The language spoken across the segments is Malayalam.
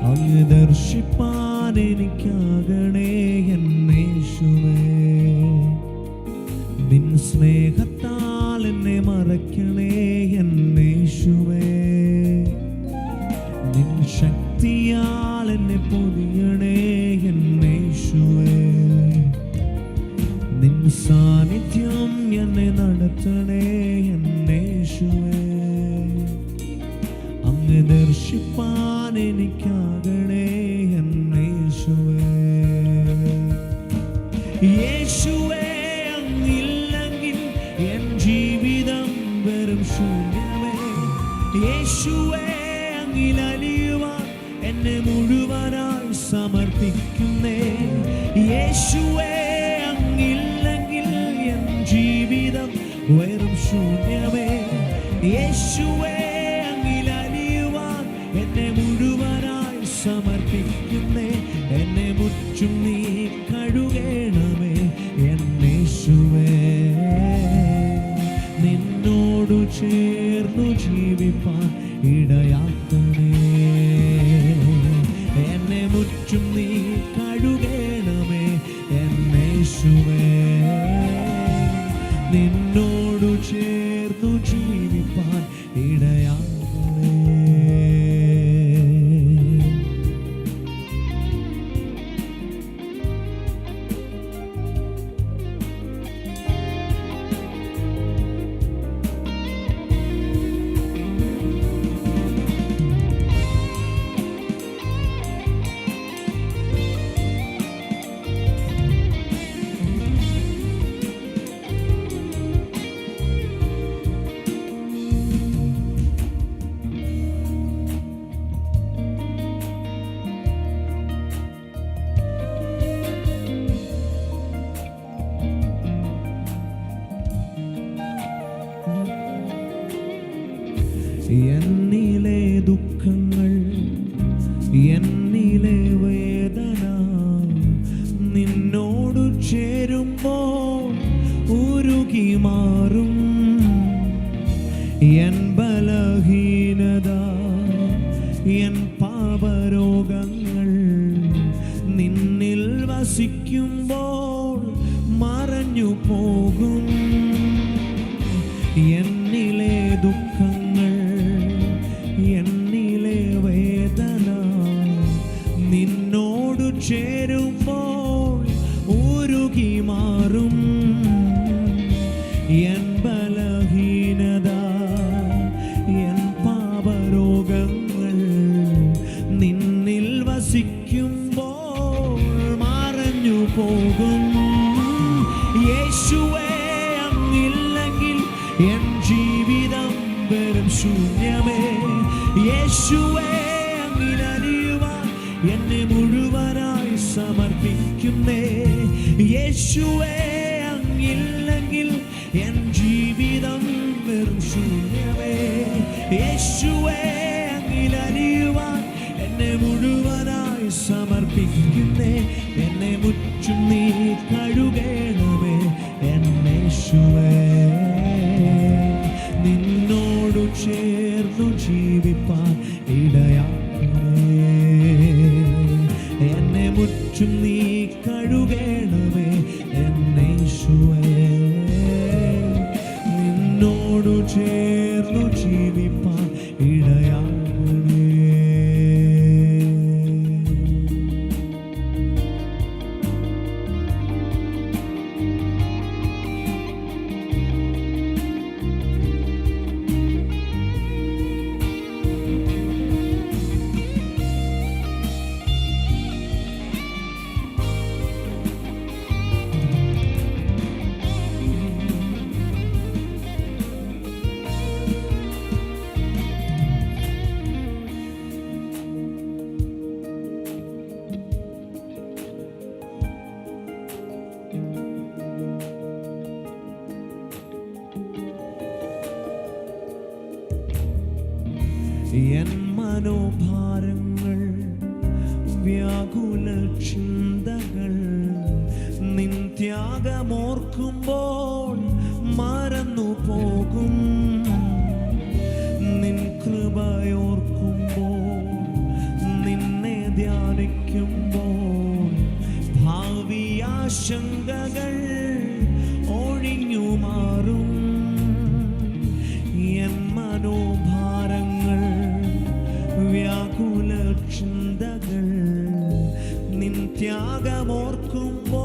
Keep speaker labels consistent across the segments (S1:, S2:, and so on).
S1: അങ്ങ് ദർശിപ്പാൻ എനിക്കാകണേ എന്നേശുവേ. നിൻ സ്നേഹത്താൽ എന്നെ മറയ്ക്കണേ എന്നേശുവേ. നിൻ ശക്തിയാൽ എന്നെ പൊതിയണേ എന്നേശുവേ. നിൻ സാന്നിധ്യം എന്നെ നടത്തണേ എന്നേശുവേ. അങ്ങ് ദർശിപ്പാൻ എനിക്കാകണേ എന്നേശുവേ. യേശുവേ, അങ്ങില്ലെങ്കിൽ എൻ ജീവിതം വെറും ശൂന്യമേ. യേശുവേ, അങ്ങിലലിയുവാൻ എന്നെ മുഴുവനായി സമർപ്പിക്കുന്നേ. യേശുവേ, അങ്ങില്ലെങ്കിൽ എൻ ജീവിതം വെറും ശൂന്യമേ. യേശുവേ, അങ്ങിലലിയുവാൻ എന്നെ മുഴുവനായി സമർപ്പിക്കുന്നേ. എന്നെ മുറ്റും നീ കഴുകണമേ എന്നേശുവേ. നിന്നോടു ചേർന്നു ജീവിപ്പാൻ ഇടയാക്കണേ. എന്നെ മുറ്റും നീ കഴുകണമേ എന്നേശുവേ. നിന്നോടു ചേർന്നു ജീവിപ്പാൻ ഇടയാക്കണേ. എന്നിലെ ദുഃഖങ്ങൾ, എന്നിലെ വേദന നിന്നോടു ചേരുമ്പോൾ ഉരുകി മാറും. എൻ ബലഹീനത, എൻ പാപരോഗങ്ങൾ നിന്നിൽ വസിക്കുമ്പോൾ മറഞ്ഞു പോകും. എന്നിലെ ദുഃഖങ്ങൾ, എന്നിലെ വേദന നിന്നോടു ചേരുമ്പോൾ ഉരുകി മാറും. എൻ ബലഹീനത, എൻ പാപരോഗങ്ങൾ നിന്നിൽ വസിക്കുമ്പോൾ മറഞ്ഞു പോകും. യേശുവേ, അങ്ങില്ലെങ്കിൽ എൻ ജീവിതം വെറും ശൂന്യമേ. യേശുവേ, അങ്ങിലലിയുവാൻ എന്നെ മുഴുവനായി സമർപ്പിക്കുന്നേ. യേശുവേ, അങ്ങില്ലെങ്കിൽ എൻ ജീവിതം വെറും ശൂന്യമേ. യേശുവേ, അങ്ങിലലിയുവാൻ എന്നെ മുഴുവനായി സമർപ്പിക്കുന്നേ. എന്നെ മുറ്റും നീ കഴുകണമേ എന്നേശുവേ. നിന്നോടു ചേർന്നു ജീവിപ്പാൻ ഇടയാക്കണേ. എന്നെ മുറ്റും നീ കഴുകണമേ എന്നേശുവേ. നിന്നോടു ചേർന്നു ജീവിപ്പാൻ ഇടയാക്കണേ. എൻ മനോഭാരങ്ങൾ, വ്യാകുല ചിന്തകൾ നിൻ ത്യാഗമോർക്കുമ്പോൾ മറന്നു പോകും. നിൻ കൃപയോർക്കുമ്പോൾ നിന്നെ ധ്യാനിക്കുമ്പോൾ ഭാവി ആശങ്കകൾ ഒഴിഞ്ഞു മാറും. എൻ മനോഭാരങ്ങൾ വ്യാകുല ചിന്തകൾ നിൻ ത്യാഗമോർക്കുമ്പോൾ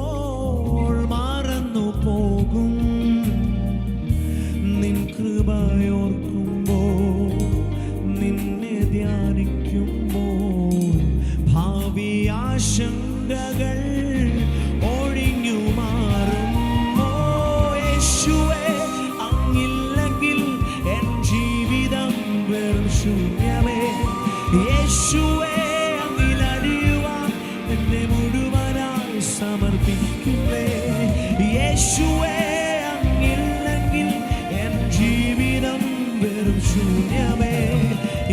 S1: മറന്നു പോകും. നിൻ കൃപയോർക്കുമ്പോൾ നിന്നെ ധ്യാനിക്കുമ്പോൾ ഭാവി ആശങ്കകൾ ഒഴിഞ്ഞു മാറും. ഓ യേശുവേ, അങ്ങില്ലെങ്കിൽ എൻ ജീവിതം വെറും ശൂന്യമേ. യേശുവേ, അങ്ങിലടിയുവാൻ എന്നെ മുഴുവനായി സമർപ്പിക്കുന്നേ. യേശുവേ, അങ്ങില്ലെങ്കിൽ എൻ ജീവിതം വെറും ശൂന്യമേ.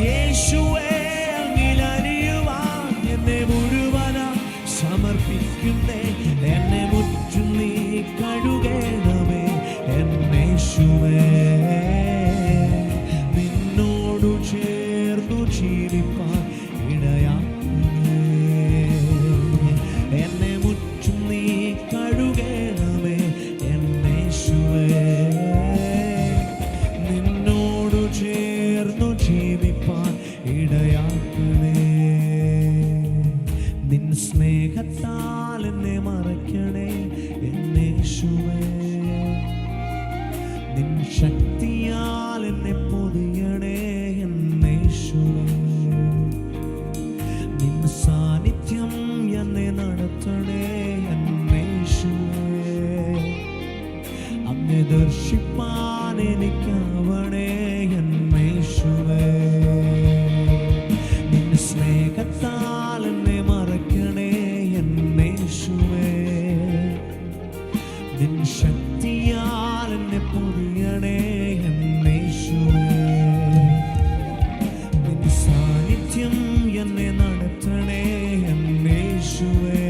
S1: യേശുവേ, അങ്ങിലടിയുവാൻ എന്നെ മുഴുവനായി സമർപ്പിക്കുന്നേ. എന്നെ മുറ്റും നീ കഴുകണമേ എന്നേശുവേ. നിന്നോടു ചേർന്നു ജീവിപ്പാൻ ഇടയാക്കണേ. എന്നെ മുറ്റും നീ കഴുകണമേ എന്നേശുവേ. നിന്നോടു ചേർന്നു ജീവിപ്പാൻ ഇടയാക്കണേ. നിൻ സ്നേഹത്താൽ എന്നെ മറയ്ക്കണേ എന്നേശുവേ. നിൻ ശക്തിയാൽ എന്നെ പൊതിയണേ എന്നേശുവേ. നിൻ സാന്നിധ്യം എന്നെ നടത്തണേ എന്നേശുവേ. അങ്ങ് ദർശിപ്പാൻ എനിക്കാവണേ എന്നേശുവേ. നിൻ സ്നേഹത്താൽ എന്നെ മറയ്ക്കണേ എന്നേശുവേ. നിൻ ശക്തിയാൽ എന്നെ പൊതിയണേ എന്നേശുവേ. നിൻ സാന്നിധ്യം എന്നെ നടത്തണേ എന്നേശുവേ.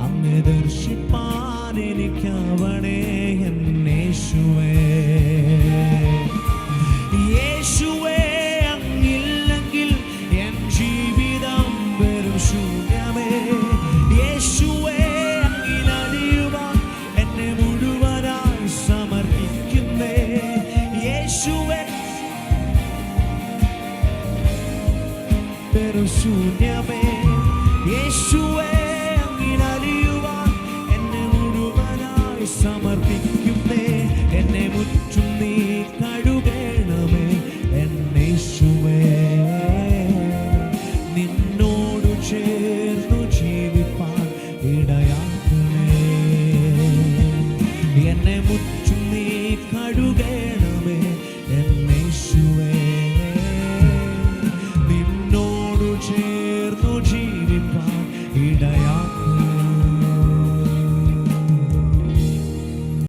S1: അങ്ങ് ദർശിപ്പാൻ എനിക്കാവണേ എന്നേശുവേ. യേശുവേ, അങ്ങില്ലെങ്കിൽ എൻ ജീവിതം വെറും ശൂന്യമേ. യേശുവേ, അങ്ങിലടിയുവാൻ എന്നെ മുഴുവനായി സമർപ്പിക്കുന്നേ. യേശുവേ, വെറും ശൂന്യമേ. യേശുവേ, അങ്ങിലടിയുവാൻ എന്നെ മുഴുവനായി